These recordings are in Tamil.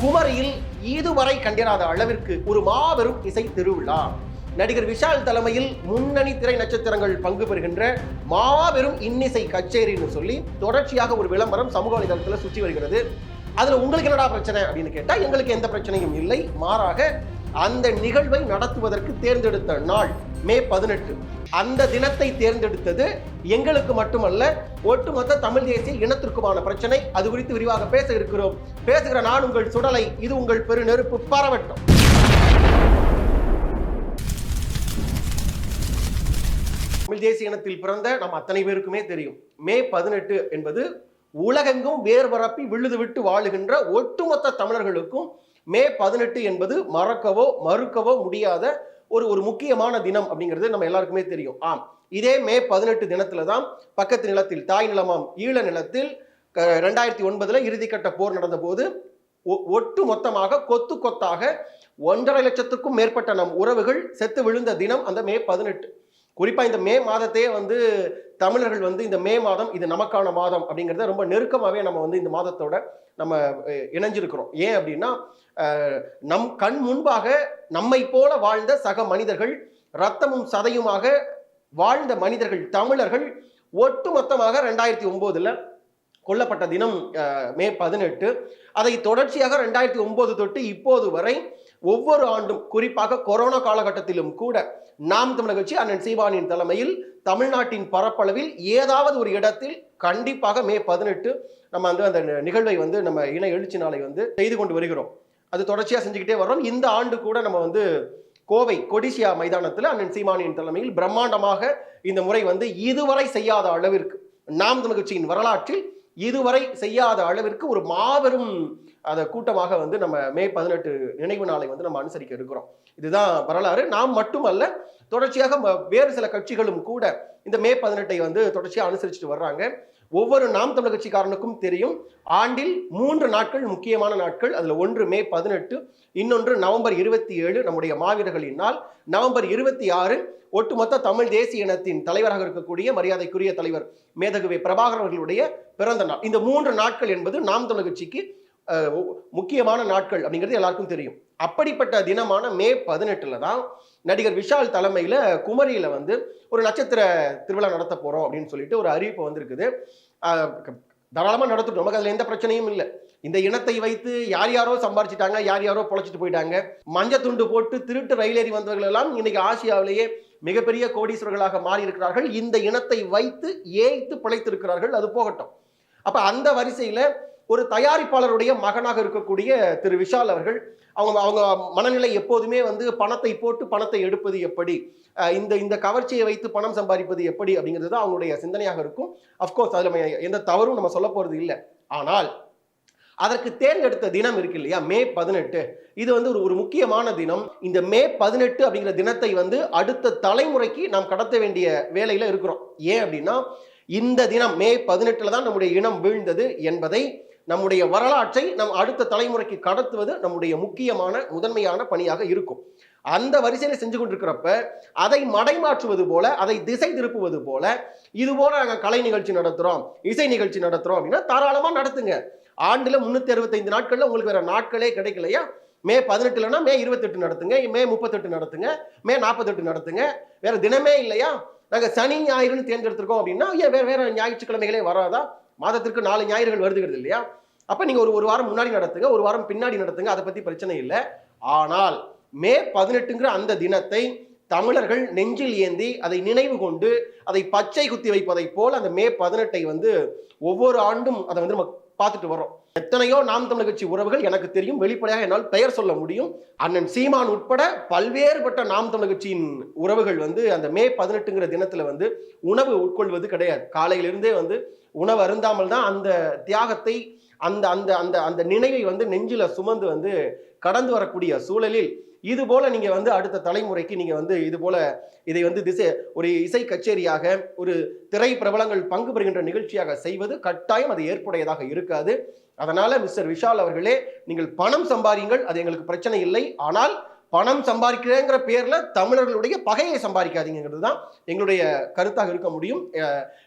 குமரியில் இதுவரை கண்டிராத அளவிற்கு ஒரு மாபெரும் இசை திருவிழா. நடிகர் விஷால் தலைமையில் முன்னணி திரை நட்சத்திரங்கள் பங்கு பெறுகின்ற மாபெரும் இன்னிசை கச்சேரின்னு சொல்லி தொடர்ச்சியாக ஒரு விளம்பரம் சமூக வலைதளத்தில் சுற்றி வருகிறது. அதுல உங்களுக்கு என்னடா பிரச்சனை அப்படின்னு கேட்டா, எங்களுக்கு எந்த பிரச்சனையும் இல்லை. மாறாக அந்த நிகழ்வை நடத்துவதற்கு தேர்ந்தெடுத்த நாள் மே 18. அந்த தினத்தை தேர்ந்தெடுத்தது எங்களுக்கு மட்டுமல்ல, ஒட்டுமொத்த தமிழ் தேசிய இனத்திற்குமான பிரச்சனை. அது குறித்து விரிவாக பேச இருக்கிறோம். பேசுகிற நான் உங்கள் சுடலை, இது உங்கள் பெரு நெருப்பு பரவட்டும். தமிழ் தேசிய இனத்தில் பிறந்த நம் அத்தனை பேருக்குமே தெரியும், மே 18 என்பது உலகெங்கும் வேர் பரப்பி விழுது விட்டு வாழுகின்ற ஒட்டுமொத்த தமிழர்களுக்கும் மே 18 என்பது மறக்கவோ மறுக்கவோ முடியாத ஒரு முக்கியமான தினம் அப்படிங்கிறது நம்ம எல்லாருக்குமே தெரியும். ஆம், இதே மே 18 தினத்துல தான் பக்கத்து நிலத்தில், தாய் நிலமாம் ஈழ நிலத்தில் 2009 இறுதிக்கட்ட போர் நடந்த போது ஒட்டு மொத்தமாக கொத்து கொத்தாக 1.5 லட்சத்துக்கும் மேற்பட்ட நம் உறவுகள் செத்து விழுந்த தினம் அந்த மே 18. குறிப்பா இந்த மே மாதத்தையே தமிழர்கள் இந்த மே மாதம் இது நமக்கான மாதம் அப்படிங்கிறத ரொம்ப நெருக்கமாகவே நம்ம இந்த மாதத்தோட நம்ம இணைஞ்சிருக்கிறோம். ஏன் அப்படின்னா, நம் கண் முன்பாக நம்மை போல வாழ்ந்த சக மனிதர்கள், ரத்தமும் சதையுமாக வாழ்ந்த மனிதர்கள், தமிழர்கள் ஒட்டு மொத்தமாக 2009 கொல்லப்பட்ட தினம் மே 18. அதை தொடர்ச்சியாக 2009 தொட்டு இப்போது வரை ஒவ்வொரு ஆண்டும், குறிப்பாக கொரோனா காலகட்டத்திலும் கூட, நாம் தமிழர் கட்சி அண்ணன் சீமானின் தலைமையில் தமிழ்நாட்டின் பரப்பளவில் ஏதாவது ஒரு இடத்தில் கண்டிப்பாக மே 18 நம்ம அந்த நிகழ்வை நம்ம இன எழுச்சி நாளை செய்து கொண்டு வருகிறோம். அது தொடர்ச்சியா செஞ்சுக்கிட்டே வர்றோம். இந்த ஆண்டு கூட நம்ம கோவை கொடிசியா மைதானத்தில் அண்ணன் சீமானின் தலைமையில் பிரம்மாண்டமாக இந்த முறை இதுவரை செய்யாத அளவிற்கு, நாம் தமிழர் கட்சியின் வரலாற்றில் இதுவரை செய்யாத அளவிற்கு ஒரு மாபெரும் கூட்டமாக நம்ம மே 18 நினைவு நாளை நம்ம அனுசரிக்க இருக்கிறோம். இதுதான் வரலாறு. நாம் மட்டுமல்ல, தொடர்ச்சியாக வேறு சில கட்சிகளும் கூட இந்த மே 18 தொடர்ச்சியாக அனுசரிச்சுட்டு வர்றாங்க. ஒவ்வொரு நாம் தமிழர் கட்சிக்காரனுக்கும் தெரியும், ஆண்டில் 3 நாட்கள் முக்கியமான நாட்கள். அதுல ஒன்று மே 18, இன்னொன்று நவம்பர் 27 நம்முடைய மாவீரர்களின் நாள், நவம்பர் 26 ஒட்டுமொத்த தமிழ் தேசிய இனத்தின் தலைவராக இருக்கக்கூடிய மரியாதைக்குரிய தலைவர் மேதகுவே பிரபாகர் அவர்களுடைய பிறந்த நாள். இந்த 3 நாட்கள் என்பது நாம் தமிழர் கட்சிக்கு முக்கியமான நாட்கள் அப்படிங்கிறது எல்லாருக்கும் தெரியும். அப்படிப்பட்ட தினமான மே 18 தான் நடிகர் விஷால் தலைமையில குமரியில ஒரு நட்சத்திர திருவிழா நடத்த போறோம் அப்படின்னு சொல்லிட்டு ஒரு அறிவிப்பு வந்திருக்குது. தாராளமா நடத்திட்டோம், நமக்கு அதுல எந்த பிரச்சனையும் இல்லை. இந்த இனத்தை வைத்து யார் யாரோ சம்பாரிச்சிட்டாங்க, யார் யாரோ பொழைச்சிட்டு போயிட்டாங்க. மஞ்சள் துண்டு போட்டு திருட்டு ரயில் ஏறி வந்தவர்கள் எல்லாம் இன்னைக்கு ஆசியாவிலேயே மிகப்பெரிய கோடீஸ்வரர்களாக மாறி இருக்கிறார்கள். இந்த இனத்தை வைத்து ஏய்த்து பிழைத்திருக்கிறார்கள். அது போகட்டும். அப்ப அந்த வரிசையில ஒரு தயாரிப்பாளருடைய மகனாக இருக்கக்கூடிய திரு விஷால் அவர்கள், அவங்க மனநிலை எப்போதுமே பணத்தை போட்டு பணத்தை எடுப்பது எப்படி, இந்த கவர்ச்சியை வைத்து பணம் சம்பாதிப்பது எப்படி அப்படிங்கிறது தான் அவங்களுடைய சிந்தனையாக இருக்கும். அப்கோர்ஸ் அதுல எந்த தவறும் நம்ம சொல்ல போறது இல்லை. ஆனால் அதற்கு தேர்ந்தெடுத்த தினம் இருக்கு இல்லையா, மே 18, இது ஒரு முக்கியமான தினம். இந்த மே 18 அப்படிங்கிற தினத்தை அடுத்த தலைமுறைக்கு நாம் கடத்த வேண்டிய வேலையில இருக்கிறோம். ஏன் அப்படின்னா, இந்த தினம் மே 18 தான் நம்முடைய இனம் வீழ்ந்தது என்பதை, நம்முடைய வரலாற்றை நம் அடுத்த தலைமுறைக்கு கடத்துவது நம்முடைய முக்கியமான முதன்மையான பணியாக இருக்கும். அந்த வரிசையில செஞ்சு கொண்டிருக்கிறப்ப அதை மடைமாற்றுவது போல, அதை திசை திருப்புவது போல, இது போல நாங்கள் கலை நிகழ்ச்சி நடத்துறோம், இசை நிகழ்ச்சி நடத்துறோம் அப்படின்னா தாராளமா நடத்துங்க. ஆண்டுல 365 நாட்கள்ல உங்களுக்கு வேற நாட்களே கிடைக்கலையா? மே 18 மே 28 நடத்துங்க, மே 38 நடத்துங்க, மே 48 நடத்துங்க. வேற தினமே இல்லையா? நாங்க சனி ஞாயிறுன்னு தேர்ந்தெடுத்திருக்கோம் அப்படின்னா ஏன் வேற ஞாயிற்றுக்கிழமைகளே வராதா? மாதத்திற்கு 4 ஞாயிறுகள் வருதுகிறது இல்லையா? அப்ப நீங்க ஒரு வாரம் முன்னாடி நடத்துங்க, ஒரு வாரம் பின்னாடி நடத்துங்க, அதை பத்தி பிரச்சனை இல்லை. ஆனால் மே 18ங்கிற அந்த தினத்தை தமிழர்கள் நெஞ்சில் ஏந்தி அதை நினைவு கொண்டு அதை பச்சை குத்தி வைப்பதை போல் அந்த மே 18 ஒவ்வொரு ஆண்டும் அதை நம்ம பார்த்துட்டு வரோம். எத்தனையோ நாம் தமிழர் கட்சி உறவுகள் எனக்கு தெரியும், வெளிப்படையாக என்னால் பெயர் சொல்ல முடியும். அண்ணன் சீமான் உட்பட பல்வேறுபட்ட நாம் தமிழர் கட்சியின் உறவுகள் அந்த மே 18ங்கிற தினத்துல உணவு உட்கொள்வது கிடையாது. காலையிலிருந்தே உணவு அருந்தாமல் தான் அந்த தியாகத்தை, அந்த அந்த அந்த அந்த நினைவை நெஞ்சில சுமந்து கடந்து வரக்கூடிய சூழலில், இது போல நீங்க அடுத்த தலைமுறைக்கு நீங்க இது போல இதை ஒரு இசை கச்சேரியாக, ஒரு திரை பிரபலங்கள் பங்கு பெறுகின்ற நிகழ்ச்சியாக செய்வது கட்டாயம் அது ஏற்புடையதாக இருக்காது. அதனால மிஸ்டர் விஷால் அவர்களே, நீங்கள் பணம் சம்பாதிங்கள், அது எங்களுக்கு பிரச்சனை இல்லை. ஆனால் பணம் சம்பாதிக்கிறேங்கிற பேர்ல தமிழர்களுடைய பகையை சம்பாதிக்காதீங்கிறது தான் எங்களுடைய கருத்தாக இருக்க முடியும்.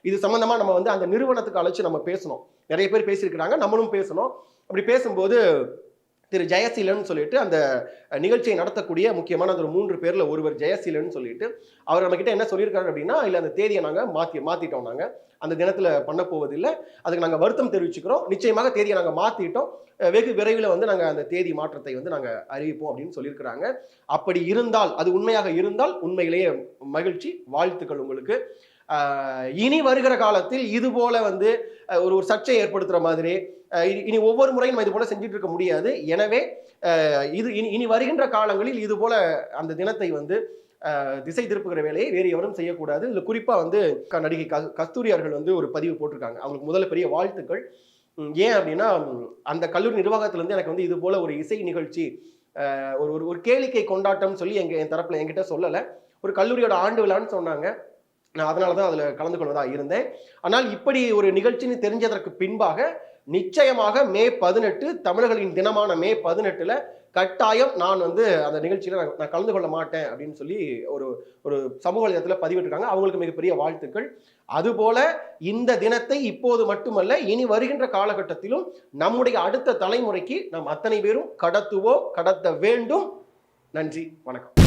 இது சம்பந்தமா நம்ம அந்த நிறுவனத்துக்கு அழைச்சு நம்ம பேசணும். நிறைய பேர் பேசியிருக்கிறாங்க, நம்மளும் பேசணும். அப்படி பேசும்போது திரு ஜெயசீலன் சொல்லிட்டு அந்த நிகழ்ச்சியை நடத்தக்கூடிய முக்கியமான அந்த 3 பேர்ல ஒருவர் ஜெயசீலன் சொல்லிட்டு அவர் நம்ம கிட்ட என்ன சொல்லியிருக்காரு அப்படின்னா, இல்ல அந்த தேதியை நாங்க மாத்திட்டோம், நாங்க அந்த தினத்துல பண்ண போவதில்லை, அதுக்கு நாங்க வருத்தம் தெரிவிச்சுக்கிறோம், நிச்சயமாக தேதியை நாங்க மாத்திட்டோம், வெகு விரைவில் வந்து நாங்க அந்த தேதி மாற்றத்தை வந்து நாங்க அறிவிப்போம் அப்படின்னு சொல்லியிருக்கிறாங்க. அப்படி இருந்தால், அது உண்மையாக இருந்தால் உண்மையிலேயே மகிழ்ச்சி, வாழ்த்துக்கள் உங்களுக்கு. இனி வருகிற காலத்தில் இது போல வந்து ஒரு சர்ச்சை ஏற்படுத்துற மாதிரி இனி ஒவ்வொரு முறையும் இது போல செஞ்சுட்டு இருக்க முடியாது. எனவே இது இனி வருகின்ற காலங்களில் இது போல அந்த தினத்தை வந்து திசை திருப்புகிற வேலையை வேறு எவரும் செய்யக்கூடாது. இதுல குறிப்பா வந்து நடிகை கஸ்தூரி அவர்கள் வந்து ஒரு பதிவு போட்டிருக்காங்க. அவங்களுக்கு முதல்ல பெரிய வாழ்த்துக்கள். ஏன் அப்படின்னா, அந்த கல்லூரி நிர்வாகத்துல இருந்து எனக்கு வந்து இது போல ஒரு இசை நிகழ்ச்சி, ஒரு ஒரு கேளிக்கை கொண்டாட்டம் சொல்லி என் தரப்புல என்கிட்ட சொல்லல. ஒரு கல்லூரியோட ஆண்டு விழான்னு சொன்னாங்க. நான் அதனாலதான் அதுல கலந்து கொள்வதா இருந்தேன். ஆனால் இப்படி ஒரு நிகழ்ச்சின்னு தெரிஞ்சதற்கு பின்பாக நிச்சயமாக மே 18 தமிழர்களின் தினமான மே 18ல கட்டாயம் நான் வந்து அந்த நிகழ்ச்சியில நான் கலந்து கொள்ள மாட்டேன் அப்படின்னு சொல்லி ஒரு ஒரு சமூக வலைதளத்துல பதிவிட்டிருக்காங்க. அவங்களுக்கு மிகப்பெரிய வாழ்த்துக்கள். அதுபோல இந்த தினத்தை இப்போது மட்டுமல்ல, இனி வருகின்ற காலகட்டத்திலும் நம்முடைய அடுத்த தலைமுறைக்கு நாம் அத்தனை பேரும் கடத்துவோம், கடத்த வேண்டும். நன்றி, வணக்கம்.